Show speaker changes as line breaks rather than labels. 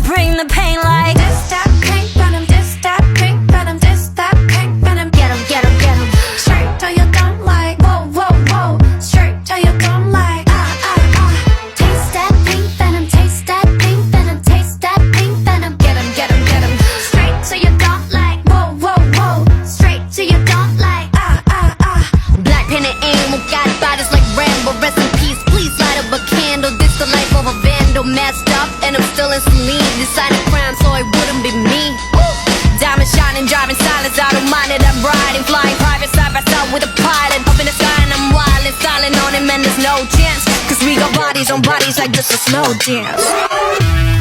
bring the pain like
This that pink venom, this that pink venom, this that pink venom.
Get 'em, get 'em, get 'em.
Straight till you don't like. Whoa, whoa, whoa. Straight till you don't like.
Taste that pink venom, taste that pink venom, taste that pink venom.
Get 'em, get 'em, get 'em. Straight till you don't like. Whoa, whoa, whoa. Straight till you don't like.
Black pen and ink, we got bodies like Rambo. Rest in peace, please light up a candle. This the life of a vandal, messed up, and I'm still in some need. Decided crime, so it wouldn't be me. Diamond shining, driving silence, I don't mind it. I'm riding, flying private side by side with a pilot. Up in the sky and I'm wild and styling on him, and there's no chance. Cause we got bodies on bodies like just a slow dance.